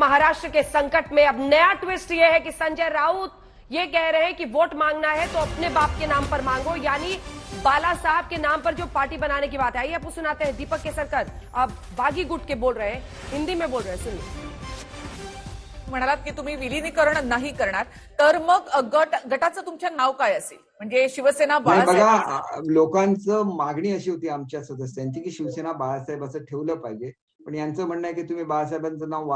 महाराष्ट्र के संकट में अब नया ट्विस्ट यह है कि संजय राउत ये कह रहे हैं कि वोट मांगना है तो अपने बाप के नाम पर मांगो, यानी बाला साहब के नाम पर जो पार्टी बनाने की बात है। आइए आपको सुनाते हैं दीपक केसरकर अब बागी गुट के बोल रहे हैं, हिंदी में बोल रहे हैं, सुनिए। म्हणालात की तुम्ही विलीनीकरण नाही करणार, तर मग गटाचं तुमचं नाव काय असेल? म्हणजे शिवसेना बाळासाहेब? लोकांचं मागणी अशी होती आमच्या सदस्यांची की शिवसेना बाळासाहेब असं ठेवलं पाहिजे, पण यांचं म्हणणं आहे की तुम्ही बाळासाहेबांचं नाव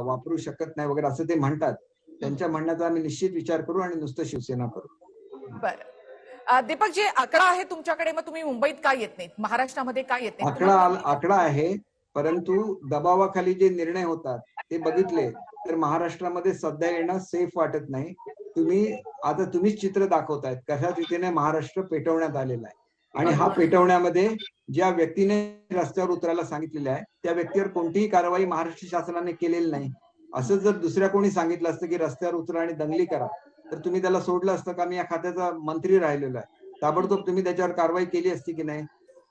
वापरू शकत नाही वगैरे असं ते म्हणतात। त्यांच्या म्हणण्याचा आम्ही निश्चित विचार करू आणि नुसतं शिवसेना करू। बरं दीपक जी, आकडा आहे तुमच्याकडे, मग तुम्ही मुंबईत का येत नाहीत, महाराष्ट्रामध्ये का येत नाही? आकडा आहे, परंतु दबावाखाली जे निर्णय होतात ते बघितले तर महाराष्ट्रामध्ये सध्या येणं सेफ वाटत नाही। तुम्हीच चित्र दाखवतायत कशा रीतीने महाराष्ट्र पेटवण्यात आलेला आहे आणि हा पेटवण्यामध्ये ज्या व्यक्तीने रस्त्यावर उतरायला सांगितलेलं आहे त्या व्यक्तीवर कोणतीही कारवाई महाराष्ट्र शासनाने केलेली नाही। असं जर दुसऱ्या कोणी सांगितलं असतं की रस्त्यावर उतरा आणि दंगली करा तर तुम्ही त्याला सोडलं असतं का? मी या खात्याचा मंत्री राहिलेलो आहे, ताबडतोब तुम्ही त्याच्यावर कारवाई केली असती की नाही?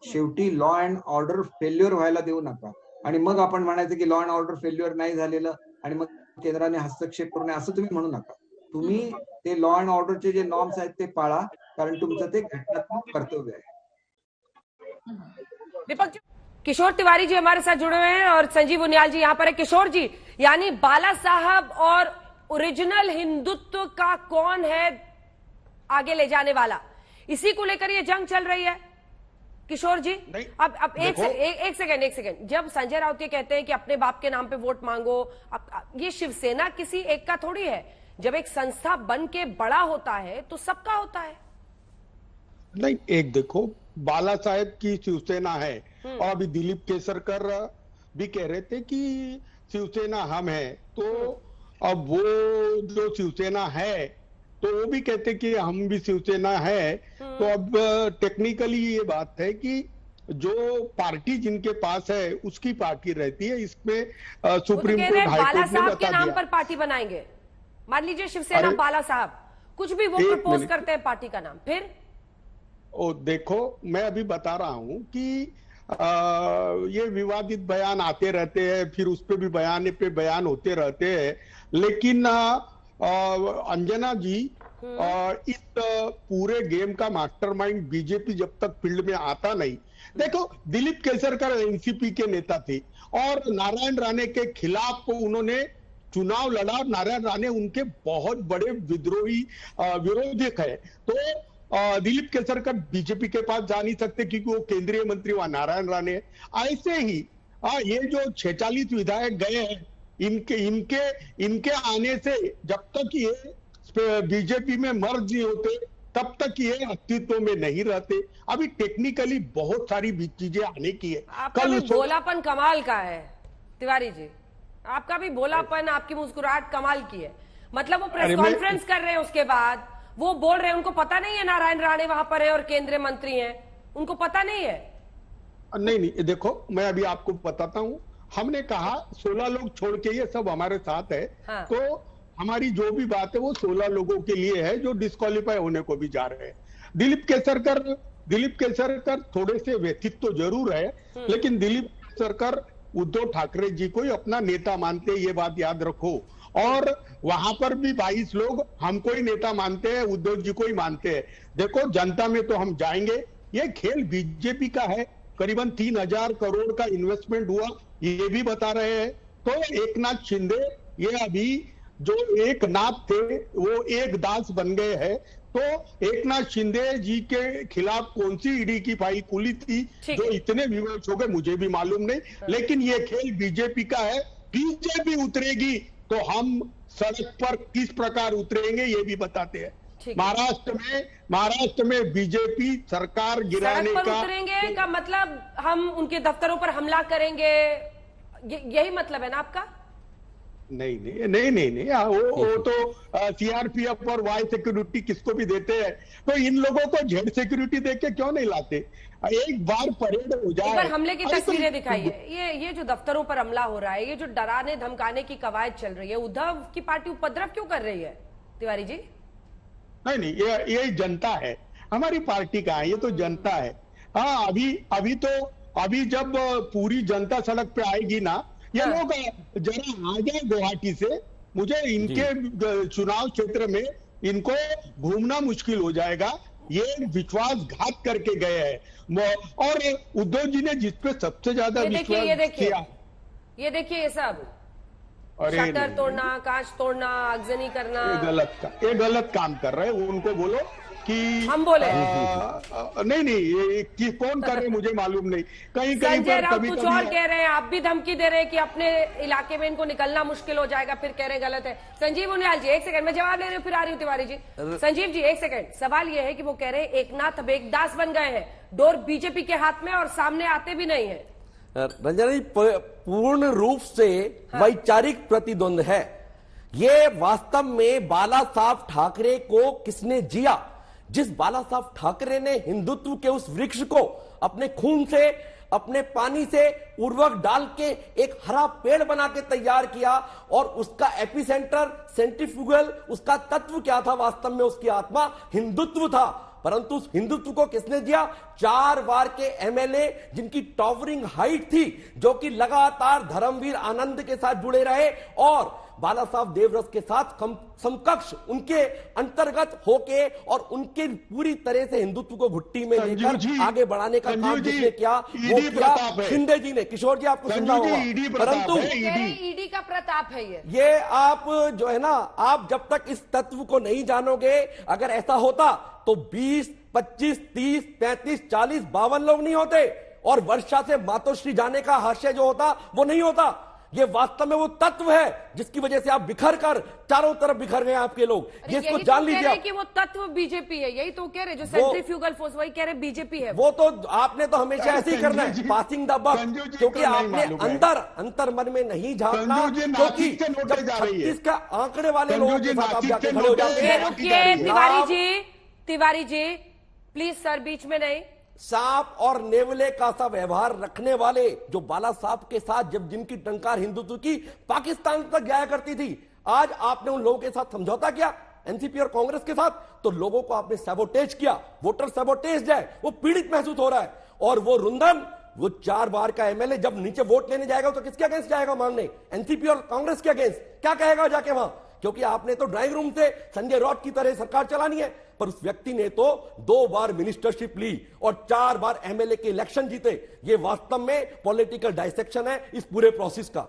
शेवटी लॉ अँड ऑर्डर फेल्युअर व्हायला देऊ नका आणि मग आपण म्हणायचं की लॉ अँड ऑर्डर फेल्युअर नाही झालेलं आणि मग केंद्राने हस्तक्षेप करू नये असं तुम्ही म्हणू नका। तुम्ही ते लॉ अँड ऑर्डरचे जे नॉर्म्स आहेत ते पाळा, कारण तुमचं ते घटनात्मक कर्तव्य आहे। दीपक किशोर तिवारी जी हमारे साथ जुड़े हुए हैं और संजीव उनियाल जी यहाँ पर है। किशोर जी, यानी बाला साहब और ओरिजिनल हिंदुत्व का कौन है आगे ले जाने वाला, इसी को लेकर ये जंग चल रही है किशोर जी? अब एक सेकंड, जब संजय राउत ये कहते हैं कि अपने बाप के नाम पे वोट मांगो, ये शिवसेना किसी एक का थोड़ी है। जब एक संस्था बन के बड़ा होता है तो सबका होता है। नहीं, एक देखो, बाला साहेब की शिवसेना है और अभी दिलीप केसरकर भी कह रहे थे कि शिवसेना हम है, तो अब वो जो शिवसेना है तो वो भी कहते कि हम भी शिवसेना है। तो अब टेक्निकली ये बात है कि जो पार्टी जिनके पास है उसकी पार्टी रहती है। इसमें सुप्रीम कोर्ट, हाई कोर्ट ने बता के नाम दिया पर पार्टी बनाएंगे। मान लीजिए शिवसेना बाला साहब कुछ भी वो प्रपोज करते हैं पार्टी का नाम, फिर देखो, मैं अभी बता रहा हूं कि ये विवादित बयान आते रहते हैं, फिर उस पे भी बयान होते रहते हैं, लेकिन अंजना जी, इस पूरे गेम का मास्टरमाइंड बीजेपी जब तक फील्ड में आता नहीं। देखो, दिलीप केसरकर एनसीपी के नेता थे और नारायण राणे के खिलाफ उन्होंने चुनाव लड़ा। नारायण राणे उनके बहुत बड़े विरोधक है, तो दिलीप केसरकर बीजेपी के पास जा नहीं सकते क्योंकि वो केंद्रीय मंत्री वहां नारायण राणे है। ऐसे ही ये जो 46 विधायक गए हैं, इनके आने से जब तक ये बीजेपी में मर्ज नहीं होते तब तक ये अस्तित्व में नहीं रहते। अभी टेक्निकली बहुत सारी चीजें आने की है। आपका भी भोलापन कमाल का है तिवारी जी, आपका भी भोलापन, आपकी मुस्कुराहट कमाल की है। मतलब वो प्रेस कॉन्फ्रेंस कर रहे हैं, उसके बाद वो बोल रहे हैं उनको पता नहीं है नारायण राणे वहां पर है और केंद्रीय मंत्री हैं, उनको पता नहीं है। नहीं, देखो, मैं अभी आपको बताता हूं। हमने कहा 16 लोग छोड़ के ये सब हमारे साथ है। हाँ। तो हमारी जो भी बात है वो 16 लोगों के लिए है जो डिस्क्वालीफाई होने को भी जा रहे हैं। दिलीप केसरकर थोड़े से व्यथित तो जरूर है, लेकिन दिलीप केसरकर उद्धव ठाकरे जी को ही अपना नेता मानते हैं, ये बात याद रखो। और वहां पर भी 22 लोग हमको ही नेता मानते हैं, उद्धव जी को ही मानते हैं। देखो, जनता में तो हम जाएंगे। ये खेल बीजेपी का है। करीबन 3000 करोड़ का इन्वेस्टमेंट हुआ, ये भी बता रहे हैं। तो एकनाथ शिंदे, ये अभी जो एक नाथ थे वो एक दास बन गए हैं। तो एकनाथ शिंदे जी के खिलाफ कौन सी ईडी की फाइल खुली थी जो इतने विवश हो गए, मुझे भी मालूम नहीं। लेकिन ये खेल बीजेपी का है। बीजेपी उतरेगी तो हम सड़क पर किस प्रकार उतरेंगे ये भी बताते हैं। महाराष्ट्र में बीजेपी सरकार गिराने का उतरेंगे का मतलब हम उनके दफ्तरों पर हमला करेंगे, यही मतलब है ना आपका? नहीं, वो तो सीआरपीएफ और वाई सिक्योरिटी किसको भी देते हैं, तो इन लोगों को जेड सिक्योरिटी देके क्यों नहीं लाते? एक बार परेड हो जाए। एक बार हमले की तस्वीरें दिखाइए। ये जो दफ्तरों पर हमला हो रहा है, ये जो डराने धमकाने की कवायद चल रही है, उद्धव की पार्टी उपद्रव क्यों कर रही है तिवारी जी? नहीं, ये जनता है, हमारी पार्टी का है, ये तो जनता है। हाँ, अभी जब पूरी जनता सड़क पे आएगी ना, ये हाँ। लोग जरा आ जाए गुवाहाटी से, मुझे इनके चुनाव क्षेत्र में इनको घूमना मुश्किल हो जाएगा। ये विश्वासघात करके गए हैं और उद्धव जी ने जिसपे सबसे ज्यादा ये देखिए, ये विश्वास देखिए, किया, ये देखिए, ये सब अरे शटर नहीं, तोड़ना, कांच तोड़ना, आगजनी करना, ये गलत काम कर रहे हैं। उनको बोलो कि हम बोले नहीं ये कौन कर रहे मुझे मालूम नहीं। कहीं कहीं संजय पर राउत कभी कुछ और कह रहे हैं, आप भी धमकी दे रहे हैं कि अपने इलाके में इनको निकलना मुश्किल हो जाएगा, फिर कह रहे हैं गलत है। संजीव उनियाल जी, एक सेकंड, मैं जवाब ले रही हूँ, फिर आ रही हूँ तिवारी जी। संजीव जी, एक सेकंड, सवाल ये है कि वो कह रहे हैं एकनाथ अब एक दास बन गए हैं, डोर बीजेपी के हाथ में और सामने आते भी नहीं है। रंजना जी, पूर्ण रूप से वैचारिक प्रतिद्वंद है ये। वास्तव में बाला साहब ठाकरे को किसने जिया? जिस बाला साहब ठाकरे ने हिंदुत्व के उस वृक्ष को अपने खून से, अपने पानी से उर्वरक डाल के एक हरा पेड़ बना के तैयार किया, और उसका एपिसेंटर, सेंट्रीफ्यूगल, उसका तत्व क्या था? वास्तव में उसकी आत्मा हिंदुत्व था। परंतु उस हिंदुत्व को किसने दिया? 4 बार के एमएलए जिनकी टॉवरिंग हाइट थी, जो कि लगातार धर्मवीर आनंद के साथ जुड़े रहे और बाला साहब देवरस के साथ समकक्ष उनके अंतर्गत होके और उनके पूरी तरह से हिंदुत्व को भुट्टी में लेकर आगे बढ़ाने का काम जिसने किया वो किया शिंदे जी ने। किशोर जी, आपको सुनना होगा, परंतु ईडी का प्रताप है ये आप जो है ना, आप जब तक इस तत्व को नहीं जानोगे, अगर ऐसा होता तो 20, 25, 30, 35, 40, 52 लोग नहीं होते, और वर्षा से मातोश्री जाने का हास्य जो होता वो नहीं होता। ये वास्तव में वो तत्व है जिसकी वजह से आप बिखर कर चारों तरफ बिखर गए आपके लोग। ये इसको जान लीजिए कि वो तत्व बीजेपी है, यही तो कह रहे, जो सेंट्रीफ्यूगल फोर्स, वही कह रहे बीजेपी है। वो तो आपने तो हमेशा ऐसे ही करना है, पासिंग द बक, क्योंकि आपने अंतर मन में नहीं झांकना, क्योंकि जब 36 का आंकड़े वाले लोगों के साथ आप जाके खड़े हो जाते हैं। रुकिए तिवारी जी प्लीज सर, बीच में नहीं। सांप और नेवले का सा व्यवहार रखने वाले जो बाला साहब के साथ, जब जिनकी टंकार हिंदुत्व की पाकिस्तान तक जाया करती थी, आज आपने उन लोगों के साथ समझौता किया, एनसीपी और कांग्रेस के साथ, तो लोगों को आपने सैबोटेज किया। वोटर सैबोटेज है, वो पीड़ित महसूस हो रहा है। और वो रुंधन, वो 4 बार का एमएलए जब नीचे वोट लेने जाएगा तो किसके अगेंस्ट जाएगा मांगने? एनसीपी और कांग्रेस के अगेंस्ट। क्या कहेगा जाके वहां? क्योंकि आपने तो ड्राइंग रूम से संजय राउत की तरह सरकार चलानी है, पर उस व्यक्ति ने तो 2 बार मिनिस्टरशिप ली और 4 बार एमएलए के इलेक्शन जीते। ये वास्तव में पॉलिटिकल डायसेक्शन है इस पूरे प्रोसेस का।